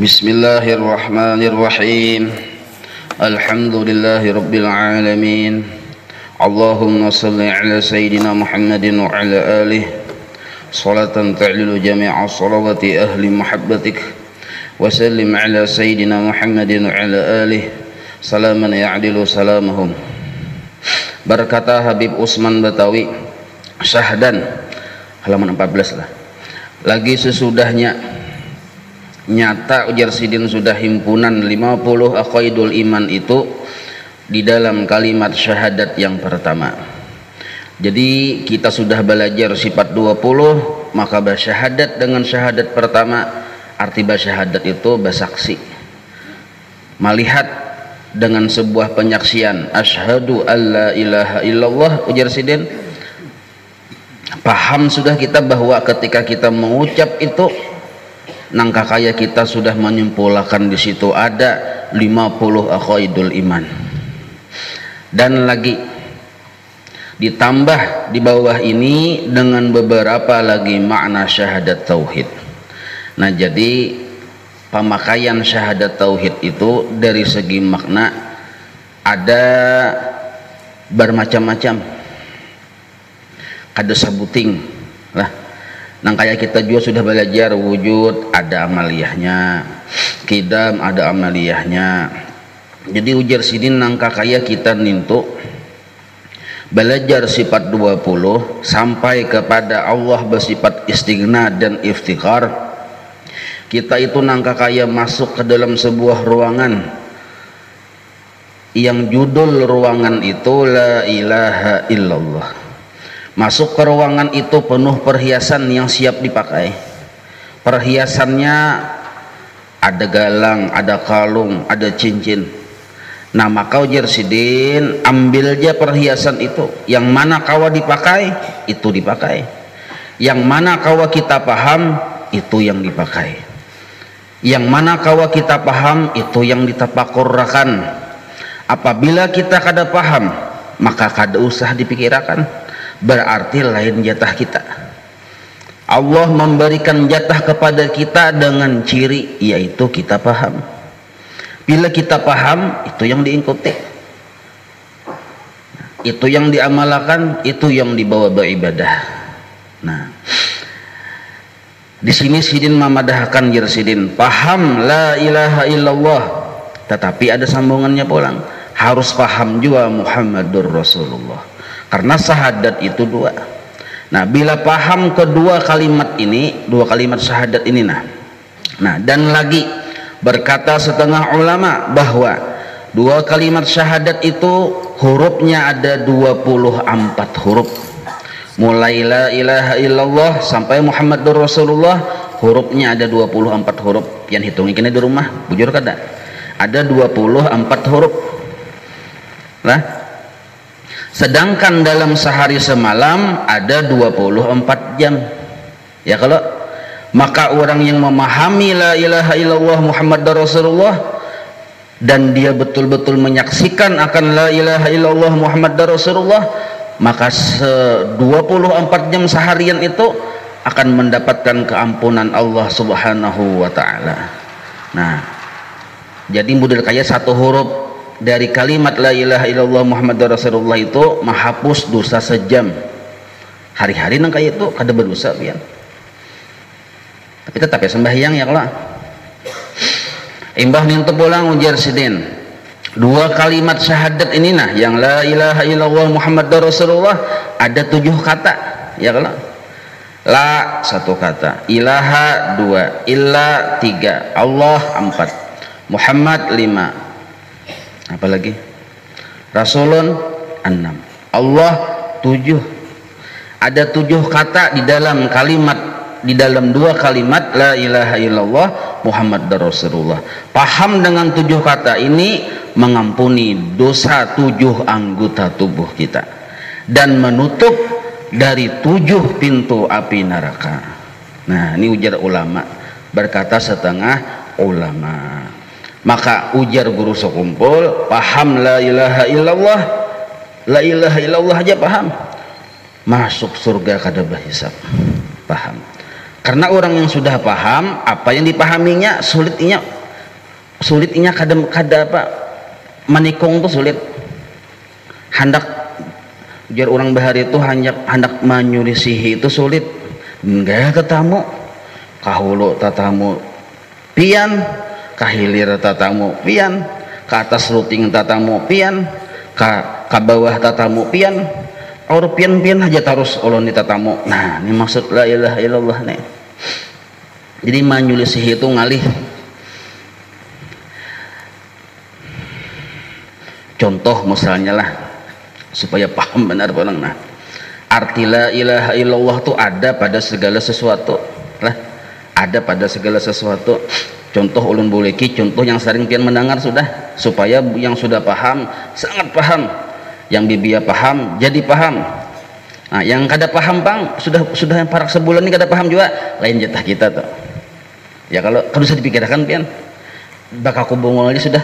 Bismillahirrahmanirrahim. Alhamdulillahi rabbil alamin. Allahumma salli ala sayyidina Muhammadin wa ala alihi salatan ta'lilu jami'a salawati ahli muhabbatik wa sallim ala sayyidina Muhammadin wa ala alihi salaman ya'dilu salamahum. Berkata Habib Usman Batawi, syahdan, halaman 14 lah. Lagi sesudahnya nyata ujar Sidin sudah himpunan 50 aqaidul iman itu di dalam kalimat syahadat yang pertama. Jadi kita sudah belajar sifat 20, maka bersyahadat dengan syahadat pertama, arti bersyahadat itu bersaksi, melihat dengan sebuah penyaksian asyhadu alla ilaha illallah. Ujar Sidin, paham sudah kita bahwa ketika kita mengucap itu nangka kaya kita sudah menyimpulkan di situ ada 50 aqaidul iman. Dan lagi ditambah di bawah ini dengan beberapa lagi makna syahadat tauhid. Nah, jadi pemakaian syahadat tauhid itu dari segi makna ada bermacam-macam. Kada sabuting lah. Nang kayak kita juga sudah belajar wujud ada amaliyahnya, kidam ada amaliyahnya. Jadi ujar Sidin nangka kayak kita nintu belajar sifat 20 sampai kepada Allah bersifat istighna dan iftikhar. Kita itu nangka kayak masuk ke dalam sebuah ruangan yang judul ruangan itu la ilaha illallah. Masuk ke ruangan itu penuh perhiasan yang siap dipakai. Perhiasannya ada galang, ada kalung, ada cincin. Nah, maka ujar Sidin, ambil aja perhiasan itu. Yang mana kawa dipakai, itu dipakai. Yang mana kawa kita paham, itu yang dipakai. Yang mana kawa kita paham, itu yang ditapakurrakan. Apabila kita kada paham, maka kada usah dipikirkan. Berarti lain jatah kita. Allah memberikan jatah kepada kita dengan ciri, yaitu kita paham. Bila kita paham, itu yang diikuti, itu yang diamalkan, itu yang dibawa beribadah. Nah, di sini Sidin memadahkan Sidin paham la ilaha illallah, tetapi ada sambungannya pulang, harus paham juga Muhammadur Rasulullah. Karena syahadat itu dua. Nah, bila paham kedua kalimat ini, dua kalimat syahadat ini, nah dan lagi berkata setengah ulama bahwa dua kalimat syahadat itu hurufnya ada 24 huruf. Mulai la ilaha illallah sampai Muhammadur Rasulullah hurufnya ada 24 huruf. Yang hitungin kini di rumah, bujur kada? Ada 24 huruf. Lah, sedangkan dalam sehari semalam ada 24 jam. Ya, kalau maka orang yang memahami la ilaha illallah Muhammadar Rasulullah dan dia betul-betul menyaksikan akan la ilaha illallah Muhammadar Rasulullah, maka 24 jam seharian itu akan mendapatkan keampunan Allah Subhanahu wa taala. Nah, jadi model kayak satu huruf dari kalimat la ilaha illallah Muhammadur Rasulullah itu menghapus dosa sejam. Hari-hari nang kayak itu kada berdosa pian. Tapi tetap ya sembahyang ya kalau. Imbah ning pulang ujar Sidin. Dua kalimat syahadat ini nah yang la ilaha illallah Muhammadur Rasulullah ada 7 kata ya kalau. La 1 kata, ilaha 2, illa 3, Allah 4, Muhammad 5. Apalagi Rasulun 6, Allah 7. Ada 7 kata di dalam kalimat, di dalam 2 kalimat la ilaha illallah Muhammad Rasulullah. Paham dengan 7 kata ini mengampuni dosa 7 anggota tubuh kita dan menutup dari 7 pintu api neraka. Nah, ini ujar ulama, berkata setengah ulama. Maka ujar guru sekumpul, paham la ilaha illallah, la ilaha illallah aja paham, masuk surga kada berhisab. Paham. Karena orang yang sudah paham, apa yang dipahaminya sulitnya kada apa manikung tuh sulit. Hendak ujar orang bahari itu hendak menyulisihi itu sulit. Enggak tetamu kahulu tatamu pian, kahilir tatamu pian, ke atas luting tatamu pian, ke bawah tatamu pian, or pian aja terus ulun tatamu. Nah ini maksud la ilaha illallah nih. Jadi menyulisihi itu ngalih. Contoh misalnya lah supaya paham benar orang. Nah arti la ilaha illallah itu ada pada segala sesuatu lah, ada pada segala sesuatu. Contoh ulun boleki, contoh yang sering pian mendengar sudah, supaya yang sudah paham sangat paham, yang bibia paham jadi paham. Nah yang kada paham bang sudah yang parak sebulan ini kada paham juga, lain jatah kita tuh ya. Kalau bisa dipikirkan pian bakaku bungul aja sudah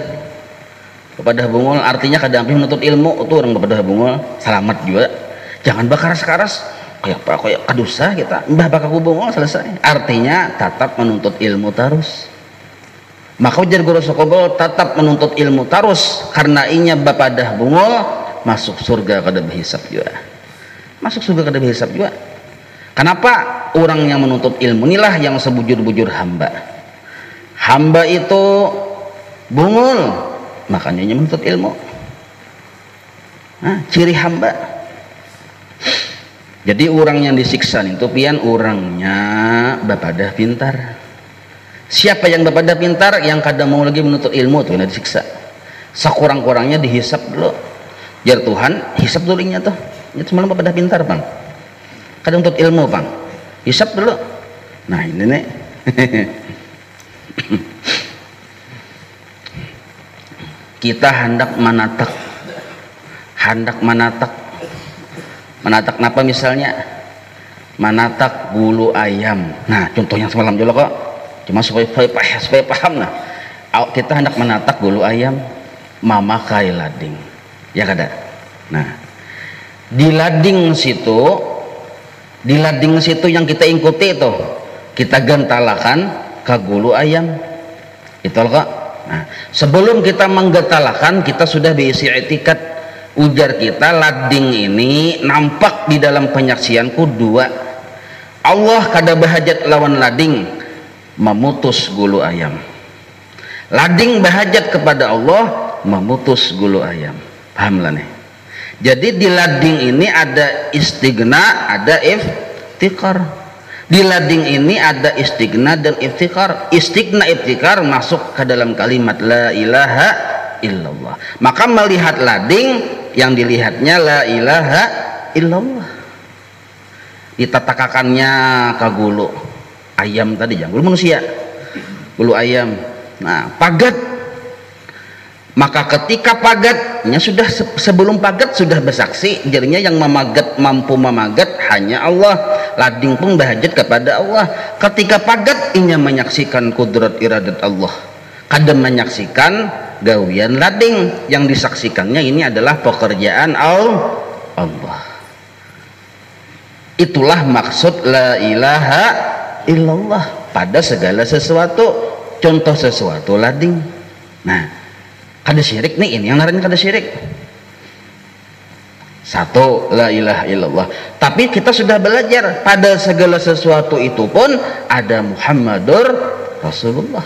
kepada bungul, artinya kada ambil menuntut ilmu itu orang kepada bungul selamat juga. Jangan bakaras-karas kayak apa kayak kadusa kita mbah bakaku bungul selesai, artinya tetap menuntut ilmu terus. Maka ujar guru sokobol tetap menuntut ilmu terus, karena inya bapadah bungul masuk surga kada berhisab juga, masuk surga kada berhisab juga. Kenapa? Orang yang menuntut ilmu inilah yang sebujur-bujur hamba. Hamba itu bungul, makanya dia menuntut ilmu. Nah, ciri hamba. Jadi orang yang disiksa itu pian orangnya bapadah pintar. Siapa yang bapadah pintar, yang kada mau lagi menuntut ilmu tuh yang disiksa. Sekurang-kurangnya dihisap dulu. Jar Tuhan, hisap dulu nya tuh. Itu semalam bapadah pintar bang. Kada menuntut ilmu bang. Hisap dulu. Nah ini nih. Kita hendak manatak napa misalnya manatak bulu ayam. Nah contohnya semalam dulu kok, cuma supaya paham. Nah kita hendak manatak bulu ayam mamakai lading ya kada. Nah di lading situ yang kita ikuti itu kita gantalakan ke bulu ayam itu kok. Nah, sebelum kita menggantalakan kita sudah diisi etikat. Ujar kita lading ini nampak di dalam penyaksianku dua. Allah kada bahajat lawan lading memutus bulu ayam. Lading bahajat kepada Allah memutus bulu ayam. Paham lah nih. Jadi di lading ini ada istigna, ada iftikar. Di lading ini ada istigna dan iftikar. Istigna iftikar masuk ke dalam kalimat la ilaha illallah. Maka melihat lading yang dilihatnya la ilaha illallah. Ditatakakannya ke gulu ayam tadi, jangan gulu manusia, gulu ayam. Nah pagat, maka ketika pagatnya sudah sebelum pagat sudah bersaksi, jadinya yang mampu memagat hanya Allah. Lading pun bahajat kepada Allah. Ketika pagat inya menyaksikan kudrat iradat Allah, kadang menyaksikan gawian lading. Yang disaksikannya ini adalah pekerjaan Allah. Itulah maksud la ilaha illallah pada segala sesuatu. Contoh sesuatu lading. Nah kada syirik nih, ini yang ngaran kada syirik. Satu la ilaha illallah. Tapi kita sudah belajar pada segala sesuatu itu pun ada Muhammadur Rasulullah.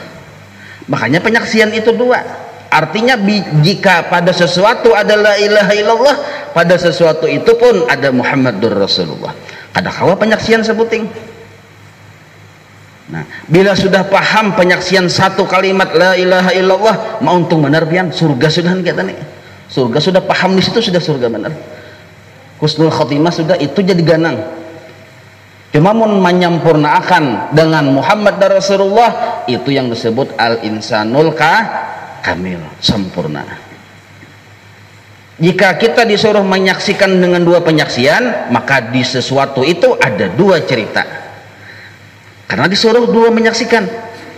Makanya penyaksian itu dua. Artinya jika pada sesuatu ada la ilaha illallah, pada sesuatu itu pun ada Muhammadur Rasulullah. Kada kawa penyaksian sebuting. Nah, bila sudah paham penyaksian satu kalimat la ilaha illallah, mau untung benar pian surga sudah kita nih. Surga sudah paham di situ, sudah surga benar. Husnul khotimah sudah itu jadi ganang. Cuma mun menyampurnakan dengan Muhammad dan Rasulullah, itu yang disebut al-insanul kamil, sempurna. Jika kita disuruh menyaksikan dengan dua penyaksian, maka di sesuatu itu ada dua cerita. Karena disuruh dua menyaksikan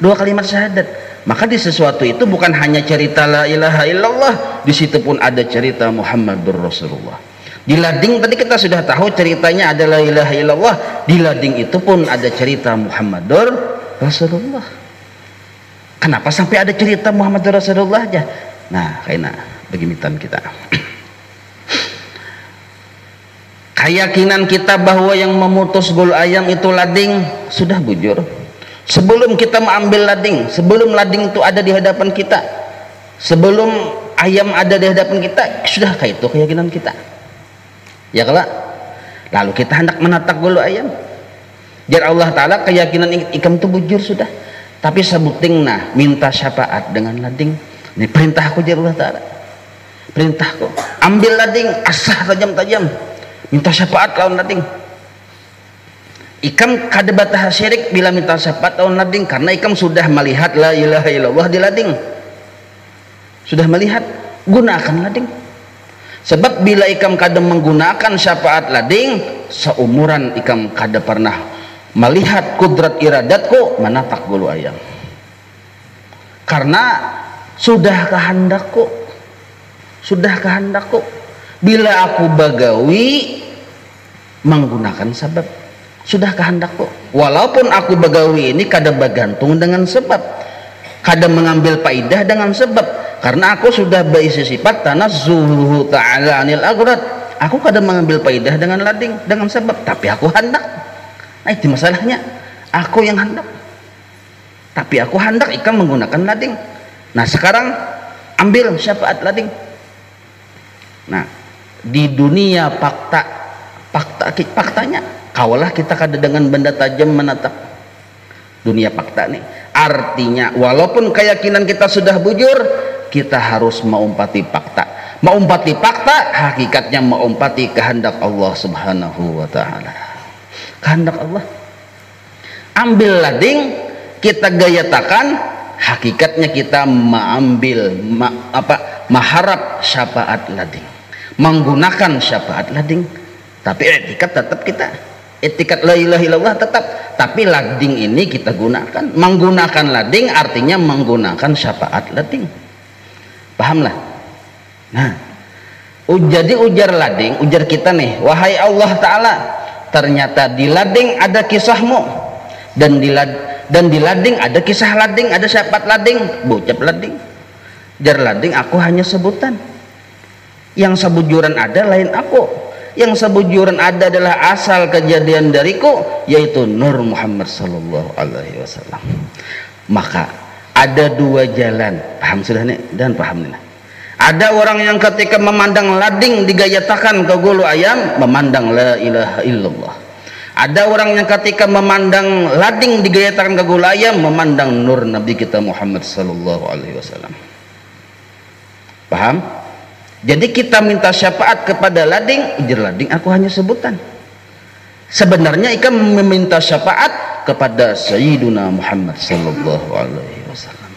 dua kalimat syahadat, maka di sesuatu itu bukan hanya cerita la ilaha illallah, di situ pun ada cerita Muhammadur Rasulullah. Di lading tadi kita sudah tahu ceritanya adalah la ilaha illallah. Di lading itu pun ada cerita Muhammadur Rasulullah. Kenapa sampai ada cerita Muhammadur Rasulullah aja? Nah, kayaknya beginitan kita. Keyakinan kita bahwa yang memutus bulu ayam itu lading sudah bujur. Sebelum kita mengambil lading, sebelum lading itu ada di hadapan kita, sebelum ayam ada di hadapan kita, sudah kayak itu keyakinan kita. Ya kelak. Lalu kita hendak menatak bulu ayam. Jar Allah Ta'ala keyakinan ikam itu bujur sudah. Tapi sebuting nah minta syafaat dengan lading. Ini perintahku jar Allah Ta'ala. Perintahku. Ambil lading, asah tajam-tajam. Minta syafaat lawan lading. Ikam kada batah syirik bila minta syafaat lawan lading, karena ikam sudah melihat la ilaha illallah di lading. Sudah melihat, gunakan lading. Sebab bila ikam kada menggunakan syafaat lading, seumuran ikam kada pernah melihat kudrat iradatku menatak bulu ayam. Karena sudah kehendakku. Sudah kehendakku. Bila aku bagawi menggunakan sebab, sudah kehendakku. Walaupun aku bagawi ini kada bergantung dengan sebab, kada mengambil faidah dengan sebab, karena aku sudah berisi sifat tanazzuhu ta'ala anil aghrad. Aku kada mengambil faidah dengan lading, dengan sebab, tapi aku hendak. Nah, itu masalahnya. Aku yang hendak, tapi aku hendak ikam menggunakan lading. Nah, sekarang ambil syafaat lading. Nah, di dunia faktanya kawalah kita kada dengan benda tajam menatap dunia fakta nih. Artinya walaupun keyakinan kita sudah bujur, kita harus mengumpati fakta. Mengumpati fakta hakikatnya mengumpati kehendak Allah Subhanahu wa Ta'ala. Kehendak Allah. Ambil lading, kita gayatakan, hakikatnya kita mengambil maharap syafaat lading, menggunakan syafaat lading. Tapi etikat tetap kita, etikat la ilaha illallah tetap, tapi lading ini kita gunakan. Menggunakan lading artinya menggunakan syafaat lading. Pahamlah? Nah, jadi ujar lading, ujar kita nih, wahai Allah Ta'ala, ternyata di lading ada kisahmu, dan di lading ada kisah lading, ada syafaat lading, bocap lading. Jar lading aku hanya sebutan, yang sebujuran ada lain aku, yang sebujuran ada adalah asal kejadian dariku, yaitu Nur Muhammad sallallahu alaihi wasallam. Maka ada dua jalan, paham sudah nih dan paham nih. Ada orang yang ketika memandang lading digayatakan ke gulu ayam, memandang la ilaha illallah. Ada orang yang ketika memandang lading digayatakan ke gulu ayam, memandang nur Nabi kita Muhammad sallallahu alaihi wasallam. Paham? Jadi kita minta syafaat kepada lading, ujar lading aku hanya sebutan. Sebenarnya ikam meminta syafaat kepada Sayyiduna Muhammad sallallahu alaihi wasallam.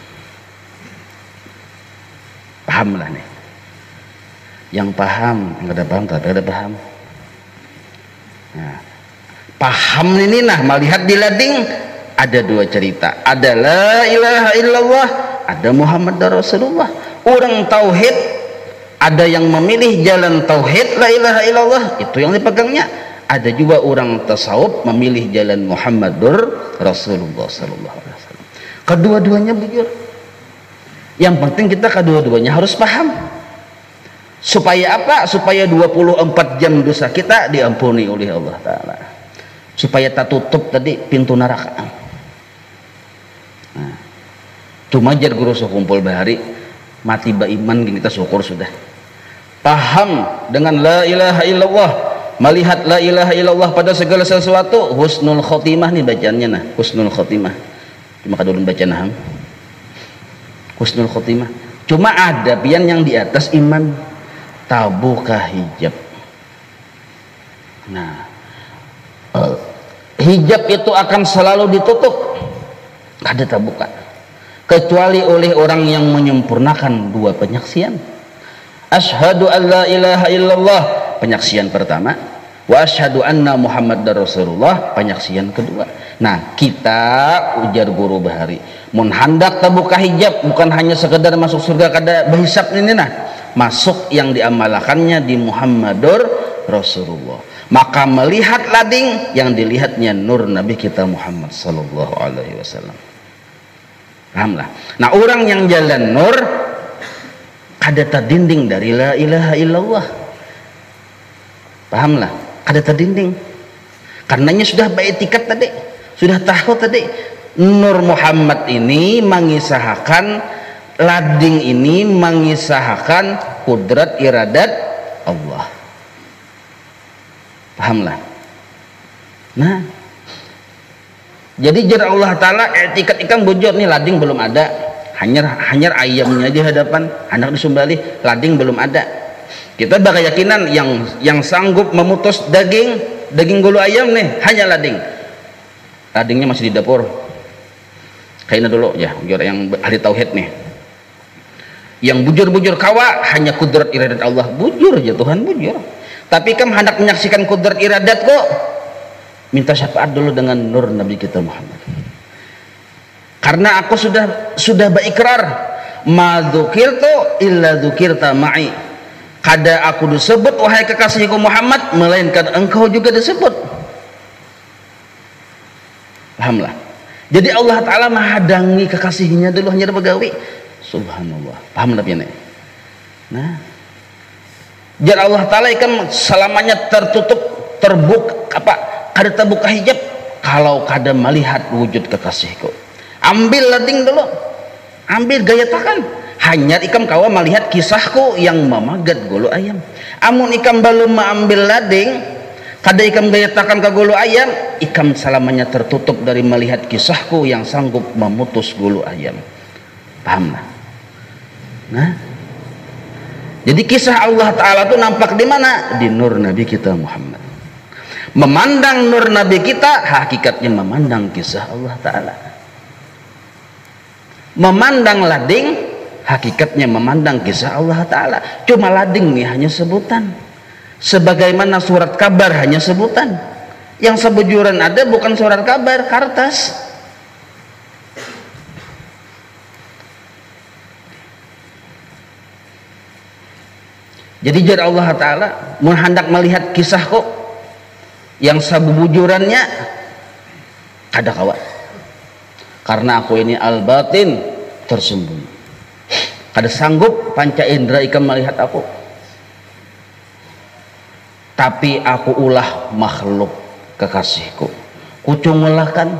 Pahamlah nih. Yang paham, enggak ada paham, tapi ada paham. Nah, paham ini nah melihat di lading ada dua cerita. Ada la ilaha illallah, ada Muhammad Rasulullah. Orang tauhid, ada yang memilih jalan tauhid la ilaha illallah, itu yang dipegangnya. Ada juga orang tasawuf memilih jalan Muhammadur Rasulullah sallallahu alaihi wasallam. Kedua-duanya bujur. Yang penting kita kedua-duanya harus paham. Supaya apa? Supaya 24 jam dosa kita diampuni oleh Allah Ta'ala. Supaya tak tutup tadi pintu neraka. Nah, cuma jar guru kumpul bahari mati ba iman kita syukur sudah. Paham dengan la ilaha illallah, melihat la ilaha illallah pada segala sesuatu, husnul khotimah nih bacaannya nah, husnul khotimah. Cuma kadulun baca naham. Husnul khotimah. Cuma ada pian yang di atas iman, tabuka hijab. Nah, hijab itu akan selalu ditutup, kada tabuka, kecuali oleh orang yang menyempurnakan dua penyaksian. Asyhadu an la ilaha illallah, penyaksian pertama, wa asyhadu anna Muhammadar Rasulullah, penyaksian kedua. Nah, kita ujar guru bahari, mun handak tabuka hijab bukan hanya sekedar masuk surga kada berhisab ini nah, masuk yang diamalkannya di Muhammadur Rasulullah. Maka melihat lading, yang dilihatnya nur Nabi kita Muhammad sallallahu alaihi wasallam. Pahamlah. Nah, orang yang jalan nur kada terdinding dari la ilaha illallah. Pahamlah, kada terdinding. Karenanya sudah baitikat tadi, sudah tahu tadi, nur Muhammad ini mengisahkan, lading ini mengisahkan kudrat iradat Allah. Pahamlah. Nah, jadi jar Allah Ta'ala etikat ikan bujur nih, lading belum ada, hanyar ayamnya di hadapan anak disumbali, lading belum ada. Kita berkeyakinan yang sanggup memutus daging gulu ayam nih hanya lading. Ladingnya masih di dapur. Kayaknya dulu ya, yang ahli tauhid nih. Yang bujur-bujur kawa hanya kudrat iradat Allah. Bujur aja Tuhan, bujur. Tapi kamu hendak menyaksikan kudrat iradat kok, minta syafaat dulu dengan nur Nabi kita Muhammad. Karena aku sudah berikrar, ma dzukirtu illa dzukirta ma'i. Kada aku disebut wahai kekasihku Muhammad, melainkan engkau juga disebut. Pahamlah. Jadi Allah Ta'ala menghadangi kekasihnya dulu hanya begawi. Subhanallah. Pahamlah ya nih. Nah, jadi Allah Ta'ala kan selamanya tertutup, terbuka apa? Kada terbuka hijab kalau kada melihat wujud kekasihku. Ambil lading dulu, ambil gaya takan. Hanya ikam kawa melihat kisahku yang memagat gulu ayam. Amun ikam belum mengambil lading, kada ikam gaya takan ke gulu ayam, ikam selamanya tertutup dari melihat kisahku yang sanggup memutus gulu ayam. Paham lah? Nah, jadi kisah Allah Ta'ala itu nampak di mana? Di nur Nabi kita Muhammad. Memandang nur Nabi kita, hakikatnya memandang kisah Allah Ta'ala. Memandang lading, hakikatnya memandang kisah Allah Ta'ala. Cuma lading nih hanya sebutan, sebagaimana surat kabar hanya sebutan. Yang sebujuran ada bukan surat kabar, kertas. Jadi jar Allah Ta'ala menghendak melihat kisahku yang sebujurannya kada kawan, karena aku ini al-batin, tersembunyi. Kada sanggup panca indera ikam melihat aku, tapi aku ulah makhluk kekasihku, kucungulahkan.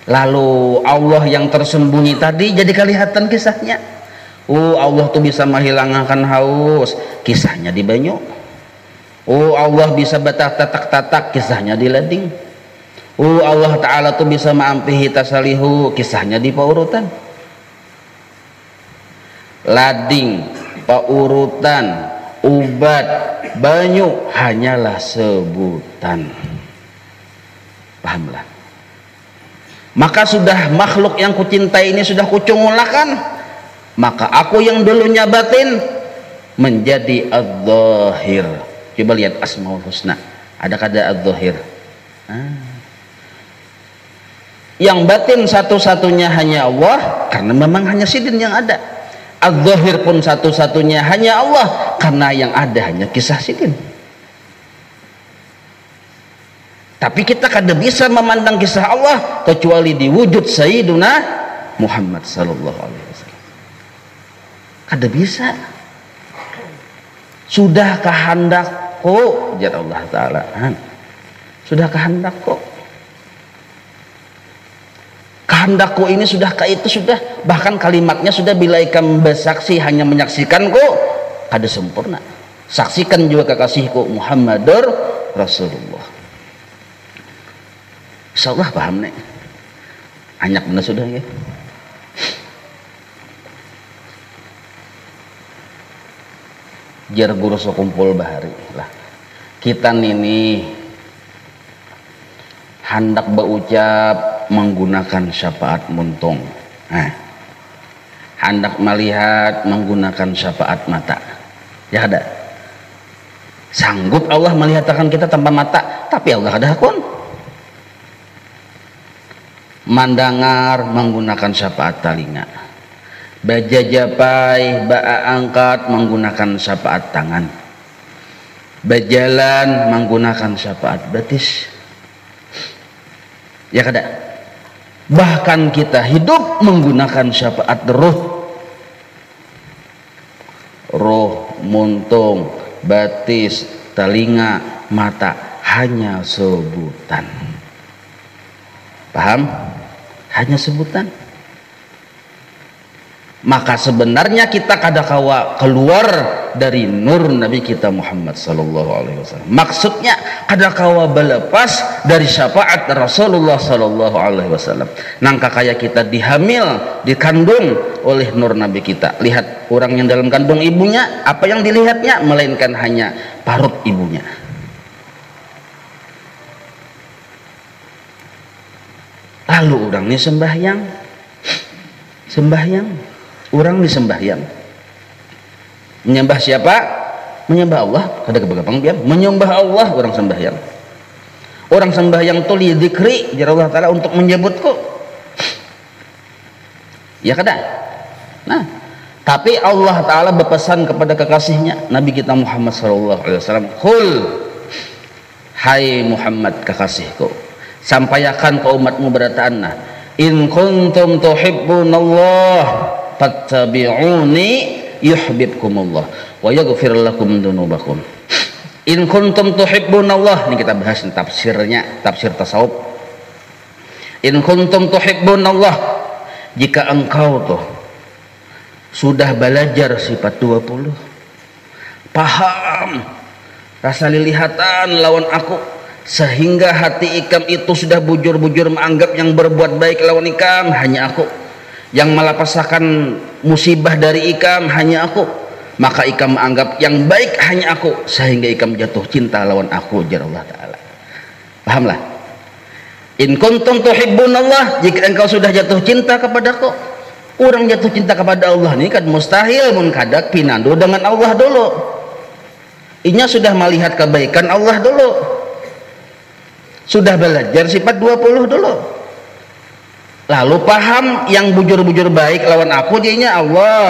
Lalu Allah yang tersembunyi tadi jadi kelihatan kisahnya. Allah tuh bisa menghilangkan haus, kisahnya di banyu. Allah bisa tatak-tatak, kisahnya di lading. Allah Ta'ala tuh bisa maampihi tasalihu, kisahnya di paurutan. Lading, paurutan, ubat, banyu hanyalah sebutan. Pahamlah. Maka sudah makhluk yang kucintai ini sudah kucungulakan, maka aku yang dulunya batin menjadi adz-dzahir. Coba lihat Asmaul Husna, ada kata adz-dzahir. Yang batin satu-satunya hanya Allah, karena memang hanya sidin yang ada. Adz-dzahir pun satu-satunya hanya Allah, karena yang ada hanya kisah sidin. Tapi kita kada bisa memandang kisah Allah kecuali di wujud Sayyiduna Muhammad sallallahu alaihi wasallam. Kada bisa. Sudah kehendakku, jar Allah Ta'ala. Sudah kehendakku. Kehendakku ini sudah itu sudah, bahkan kalimatnya sudah, bila ikam bersaksi hanya menyaksikanku kada sempurna, saksikan juga kekasihku Muhammadur Rasulullah. Insyaallah paham nih, anyak bener sudah ya. Jar guru sekumpul bahari lah, kita ini hendak berucap menggunakan syafaat muntung, hendak melihat menggunakan syafaat mata. Ya ada, sanggup Allah melihatkan kita tanpa mata, tapi Allah ada hakun. Mandangar menggunakan syafaat talinga, baja japai, ba'a angkat menggunakan syafaat tangan. berjalan menggunakan syafaat betis. Ya kada? Bahkan kita hidup menggunakan syafaat roh, muntung, batis, telinga, mata, hanya sebutan. Paham? Hanya sebutan. Maka sebenarnya kita kadakawa keluar dari nur Nabi kita Muhammad sallallahu alaihi wasallam. Maksudnya kadakawa berlepas dari syafaat Rasulullah sallallahu alaihi wasallam. Nangka kayak kita dihamil, dikandung oleh nur Nabi kita. Lihat orang yang dalam kandung ibunya, apa yang dilihatnya melainkan hanya parut ibunya. Lalu orang ini sembahyang. Orang disembahyang, menyembah siapa? Menyembah Allah. Kada kebagapang dia menyembah Allah. Orang sembahyang, orang sembahyang tu li dzikri jar Allah taala untuk menyebutku, ya kada. Nah, tapi Allah taala berpesan kepada kekasihnya Nabi kita Muhammad sallallahu alaihi wasallam, qul, hai Muhammad kekasihku, sampaikan ke umatmu berataanna, in kuntum tuhibbunallah fattabi'uni yuhibbukumullah wa yaghfir lakum dzunubakum. In kuntum tuhibbunallah, ini kita bahas tafsirnya, tafsir tasawuf. In kuntum tuhibbunallah, jika engkau tuh sudah belajar sifat 20, paham rasa lilihatan lawan aku, sehingga hati ikam itu sudah bujur-bujur menganggap yang berbuat baik lawan ikam hanya aku, yang melapasakan musibah dari ikam hanya aku, maka ikam menganggap yang baik hanya aku, sehingga ikam jatuh cinta lawan aku jar Allah taala. Pahamlah? In kuntum tuhibbunallah, jika engkau sudah jatuh cinta kepadaku. Orang jatuh cinta kepada Allah ini kan mustahil mun kadak pinandu dengan Allah dulu. Inya sudah melihat kebaikan Allah dulu, sudah belajar sifat 20 dulu, lalu paham yang bujur-bujur baik lawan aku dianya Allah,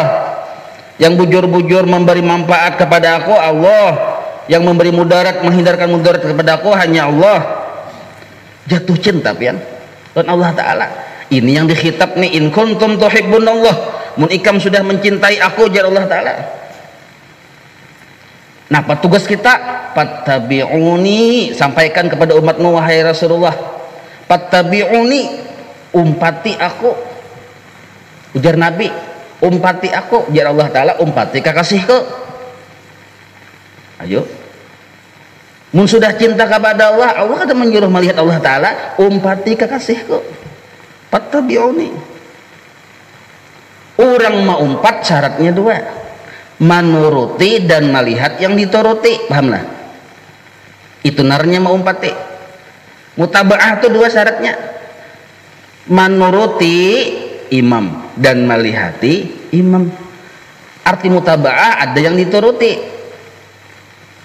yang bujur-bujur memberi manfaat kepada aku Allah, yang memberi mudarat menghindarkan mudarat kepada aku hanya Allah. Jatuh cinta pian dan Allah taala. Ini yang dikhitab nih, in kuntum tuhibbunallah, mun ikam sudah mencintai aku jar Allah taala. Nah, tugas kita fattabi'uni, sampaikan kepada umatmu wahai Rasulullah, fattabi'uni, umpati aku. Ujar Nabi, umpati aku, jar Allah taala, umpati kekasihku. Ayo, mun sudah cinta kepada Allah, Allah kata menyuruh melihat Allah taala, umpati kekasihku, fattabi'uni. Orang mau umpat syaratnya dua, menuruti dan melihat yang dituruti. Pahamlah? Itu narnya mau umpati. Mutabaah itu dua syaratnya, menuruti imam dan melihati imam. Arti mutabaah ada yang dituruti.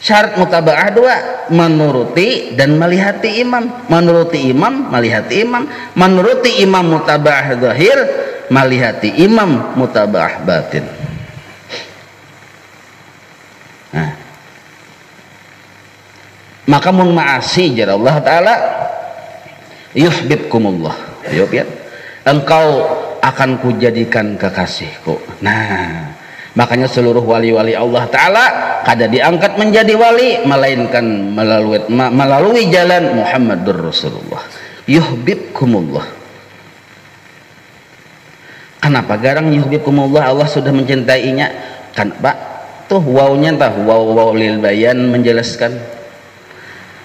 Syarat mutabaah dua, menuruti dan melihati imam. Menuruti imam, melihati imam. Menuruti imam mutabaah zahir, melihati imam mutabaah batin. Nah, maka mun ma'asi jar Allah taala, yuhibbukumullah. Ayo pian, engkau akan kujadikan kekasihku. Nah, makanya seluruh wali-wali Allah taala kada diangkat menjadi wali melainkan melalui jalan Muhammadur Rasulullah. Yuhibbukumullah. Kenapa garang yuhibbukumullah? Allah sudah mencintainya. Kan Pak, tuh wawnya entah waw lil bayan menjelaskan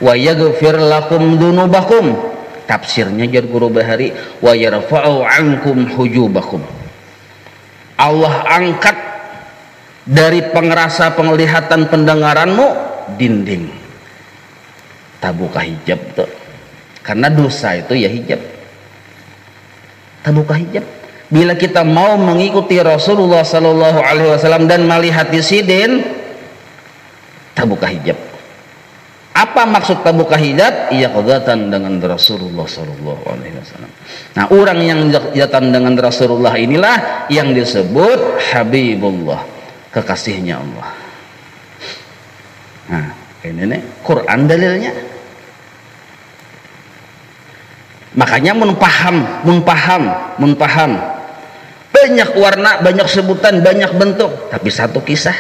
wa yaghfir lakum dzunubakum, tafsirnya jar guru Bahari, wa yarfa'u ankum hujubakum. Allah angkat dari pengerasa penglihatan pendengaranmu dinding, tabuka hijab tuh, karena dosa itu ya hijab, tabuka hijab. Bila kita mau mengikuti Rasulullah Sallallahu Alaihi Wasallam dan melihat sidin, tabuka hijab. Apa maksud tabuka hijab? Iya qadatan dengan Rasulullah Sallallahu Alaihi Wasallam. Nah, orang yang jatan dengan Rasulullah inilah yang disebut Habibullah, kekasihnya Allah. Nah, Ini nih Quran dalilnya. Makanya mun paham banyak warna, banyak sebutan, banyak bentuk, tapi satu kisah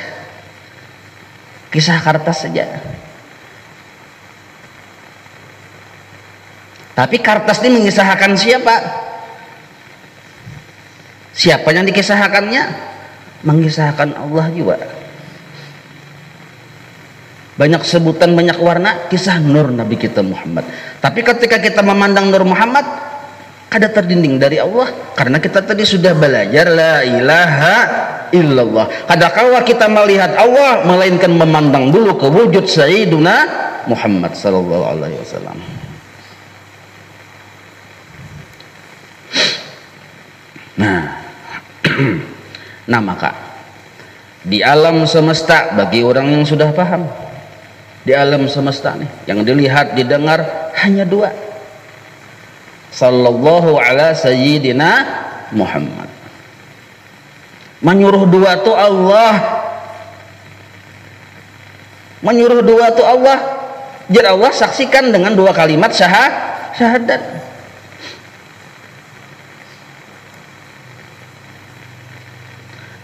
kertas saja. Tapi kertas ini mengisahkan siapa? Siapa yang dikisahkannya? Mengisahkan Allah juga. Banyak sebutan, banyak warna, kisah nur Nabi kita Muhammad. Tapi ketika kita memandang nur Muhammad, kada terdinding dari Allah, karena kita tadi sudah belajar la ilaha illallah. Kadangkala kita melihat Allah, melainkan memandang dulu ke wujud Sayyiduna Muhammad sallallahu alaihi wasallam. Nah maka di alam semesta, bagi orang yang sudah paham, di alam semesta nih yang dilihat didengar hanya dua, sallallahu ala sayyidina Muhammad. Menyuruh dua tuh Allah, menyuruh dua tuh Allah. Jadi Allah saksikan dengan dua kalimat syahadat.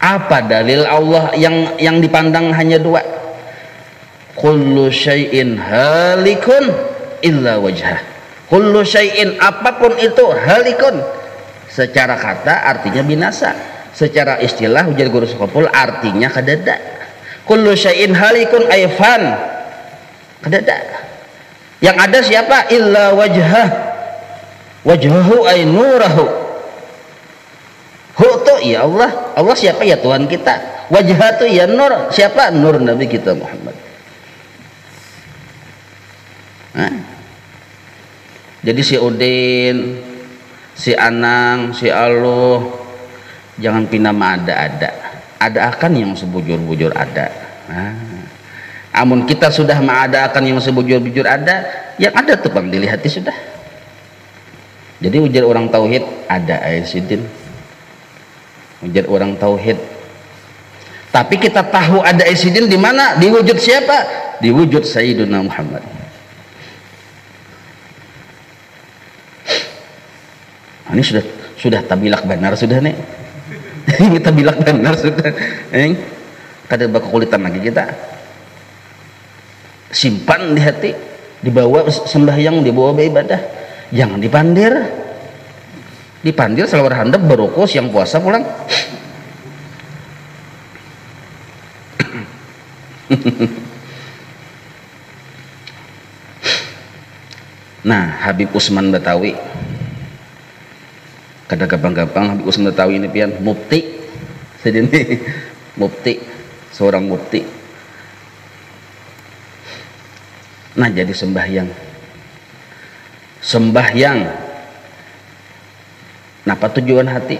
Apa dalil Allah yang dipandang hanya dua? Kullu syai'in halikun illa wajhah. Kullu syai'in, apapun itu, halikun. Secara kata artinya binasa. Secara istilah ujar guru Sukopul artinya kadada. Kullu syai'in halikun ayfan. Kadada. Yang ada siapa? Illa wajhah. Wajhahu ay nurahu. Hu tuh ya Allah. Allah siapa? Ya Tuhan kita. Wajah tuh ya nur. Siapa? Nur Nabi kita Muhammad. Jadi si Udin, si Anang, si Aluh, jangan pinama ada akan yang sebujur-bujur ada. Amun kita sudah mengadakan yang sebujur-bujur ada, yang ada tuh bang dilihati sudah. Jadi ujar orang tauhid ada Sidin, ujar orang tauhid. Tapi kita tahu ada Sidin di mana? Di wujud siapa? Di wujud Sayyiduna Muhammad. Ini sudah tabilak benar sudah nih. Kita tabilak benar sudah. Kada bakulitan lagi kita. Simpan di hati, dibawa sembahyang, dibawa beribadah. Jangan dipandir. Dipandir selawar handap beroko siang puasa pulang. Nah, Habib Usman Batawi, kada gampang-gampang Habib Usman Batawi ini pian mufti. Jadi ini mufti, seorang mufti. Nah, jadi sembahyang napa tujuan hati?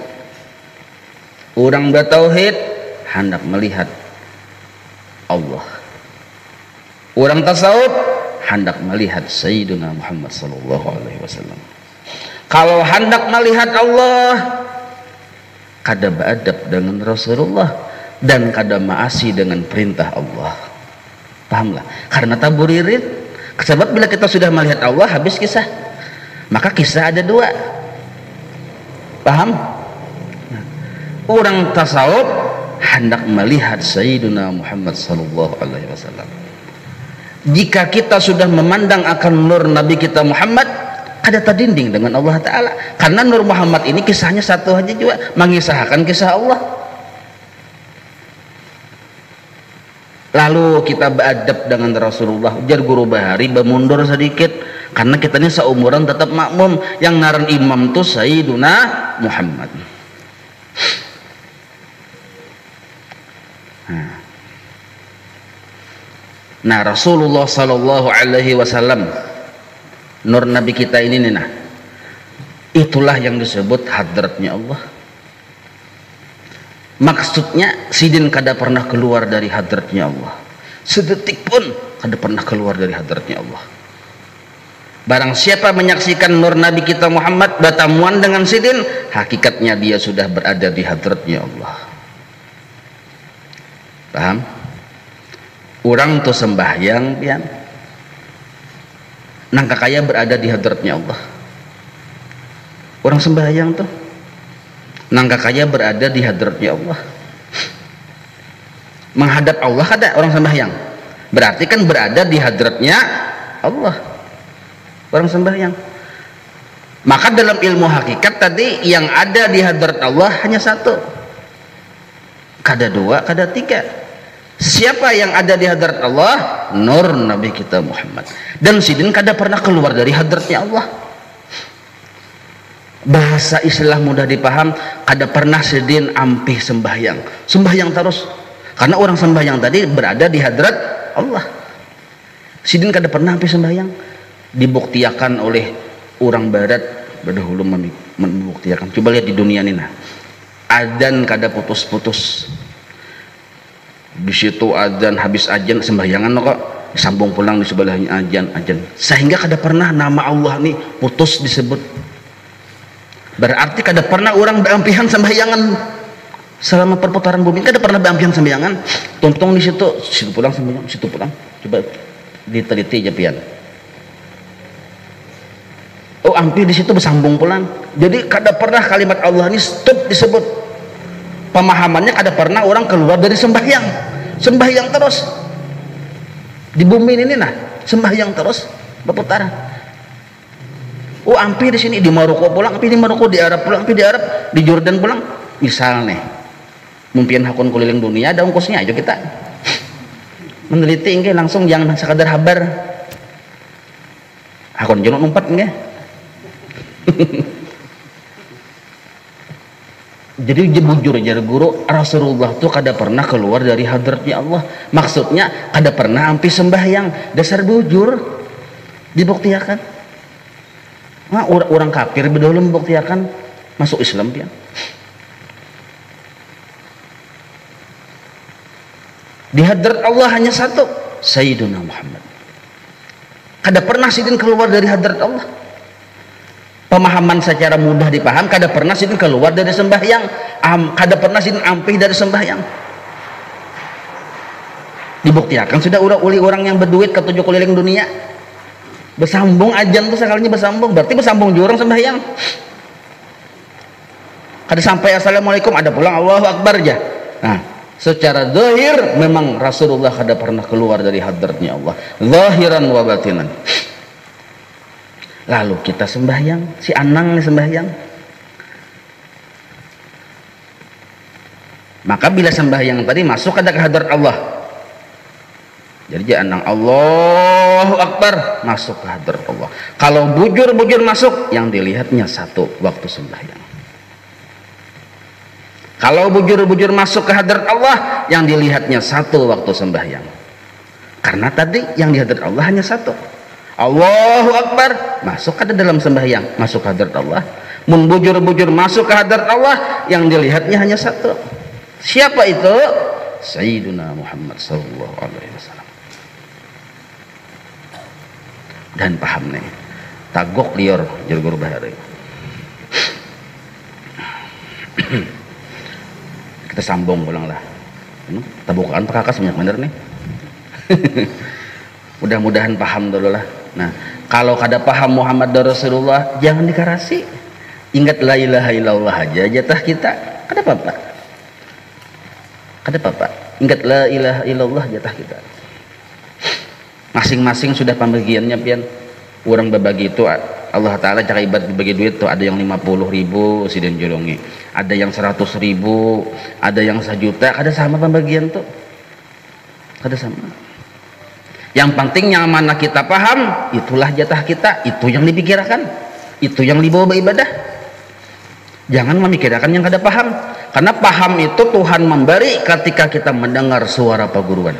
Orang bertauhid hendak melihat Allah. Orang tasawuf hendak melihat Sayyiduna Muhammad sallallahu alaihi wasallam. Kalau hendak melihat Allah, kada beadab dengan Rasulullah dan kada maasi dengan perintah Allah. Pahamlah? Karena taburirit. Sebab bila kita sudah melihat Allah, habis kisah. Maka kisah ada dua. Paham? Orang tasawuf hendak melihat Sayyiduna Muhammad sallallahu alaihi wasallam. Jika kita sudah memandang akan nur Nabi kita Muhammad, ada terdinding dengan Allah Ta'ala. Karena nur Muhammad ini kisahnya satu aja juga, mengisahkan kisah Allah. Lalu kita beradab dengan Rasulullah. Ujar guru Bahari bermundur sedikit, karena kita ini seumuran tetap makmum. Yang ngaran imam itu Sayyiduna Muhammad. Nah, Rasulullah sallallahu alaihi wasallam, nur Nabi kita ini nih, nah, itulah yang disebut hadratnya Allah. Maksudnya Sidin kada pernah keluar dari hadratnya Allah, sedetik pun kada pernah keluar dari hadratnya Allah. Barang siapa menyaksikan nur Nabi kita Muhammad bertamuan dengan Sidin, hakikatnya dia sudah berada di hadratnya Allah. Paham? orang tuh sembahyang pian nangka kaya berada di hadratnya Allah. Orang sembahyang tuh nangka kaya berada di hadratnya Allah. Menghadap Allah ada orang sembahyang, berarti kan berada di hadratnya Allah orang sembahyang. Maka dalam ilmu hakikat tadi yang ada di hadrat Allah hanya satu, kada dua, kada tiga. Siapa yang ada di hadrat Allah? Nur Nabi kita Muhammad. Dan sidin kada pernah keluar dari hadratnya Allah. Bahasa istilah mudah dipaham, kada pernah sidin ampih sembahyang, sembahyang terus. Karena orang sembahyang tadi berada di hadrat Allah. Sidin kada pernah ampih sembahyang. Dibuktikan oleh orang barat berdahulu membuktikan. Coba lihat di dunia ini nah. Adzan kada putus-putus. Di situ adzan, habis adzan sembahyangan kok sambung pulang di sebelahnya adzan. Sehingga kada pernah nama Allah nih putus disebut. Berarti kada pernah orang beampihan sembahyangan selama perputaran bumi, kada pernah beampihan sembahyangan. Tuntung di situ pulang sembahyang, situ pulang. Coba diteliti aja pian. Oh, ampih di situ bersambung pulang. Jadi kada pernah kalimat Allah ini stop disebut. Pemahamannya kada pernah orang keluar dari sembahyang. Sembahyang terus. Di bumi ini nah, sembahyang terus berputar. Oh, ampih di sini di Maroko pulang, ampih di Maroko, di Arab pulang, ampih di Arab, di Jordan pulang. Misal nih, mungkin hakun keliling dunia ada ongkosnya aja kita. Meneliti enggak langsung jangan sekadar habar. Hakun jono numpat enggak. Jadi jujur aja guru, Rasulullah tuh kada pernah keluar dari hadratnya Allah. Maksudnya kada pernah ampih sembahyang. Dasar bujur dibuktikan. Nah, orang kafir bedahulu membuktikan masuk Islam pian. Di hadrat Allah hanya satu, Sayyiduna Muhammad. Kada pernah sidin keluar dari hadrat Allah. Pemahaman secara mudah dipaham, kada pernah sidin keluar dari sembahyang, kada pernah sidin ampih dari sembahyang. Dibuktikan sudah orang yang berduit ketujuh keliling dunia, bersambung ajan tuh sekalinya bersambung, berarti bersambung juga orang sembahyang. Kada sampai assalamualaikum ada pulang Allahu Akbar aja. Nah, secara zahir memang Rasulullah kada pernah keluar dari hadratnya Allah, zahiran wa batinan. Lalu kita sembahyang, si Anang nih sembahyang. Maka bila sembahyang tadi masuk ada ke hadrat Allah. Jadi Anang Allahu Akbar masuk ke hadrat Allah. Kalau bujur masuk, yang dilihatnya satu waktu sembahyang. Kalau bujur masuk ke hadrat Allah, yang dilihatnya satu waktu sembahyang. Karena tadi yang di hadrat Allah hanya satu. Allahu Akbar masuk ada dalam sembahyang, masuk ke hadrat Allah. Mun bujur masuk ke hadrat Allah, yang dilihatnya hanya satu. Siapa itu? Sayyiduna Muhammad sallallahu alaihi wasallam. Dan paham nih, tagok lior jero guru bahari. Kita sambung ulang lah. Tabukaan pekakas banyak bener nih. Mudah-mudahan paham dulu lah. Nah, kalau kada paham Muhammad Rasulullah, jangan dikarasi. Ingat la ilaha illallah aja jatah kita. Kada apa-apa. Kada apa-apa. Ingat la ilaha illallah jatah kita. Masing-masing sudah pembagiannya pian. Orang berbagi itu Allah Ta'ala cara ibarat berbagi duit tuh ada yang 50.000 sidin jolongi, ada yang 100.000, ada yang 1 juta, kada sama pembagian tuh. Kada sama. Yang penting yang mana kita paham, itulah jatah kita, itu yang dipikirkan, itu yang dibawa beribadah. Jangan memikirkan yang kada paham, karena paham itu Tuhan memberi ketika kita mendengar suara perguruan.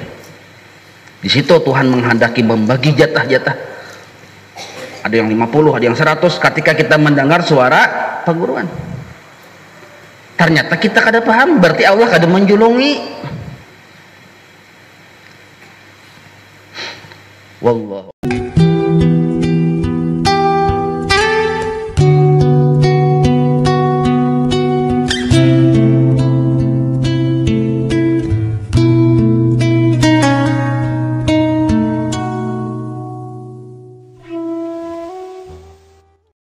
Di situ Tuhan menghendaki membagi jatah-jatah. Ada yang 50, ada yang 100 ketika kita mendengar suara perguruan. Ternyata kita kada paham, berarti Allah kada menjulungi. Wallahu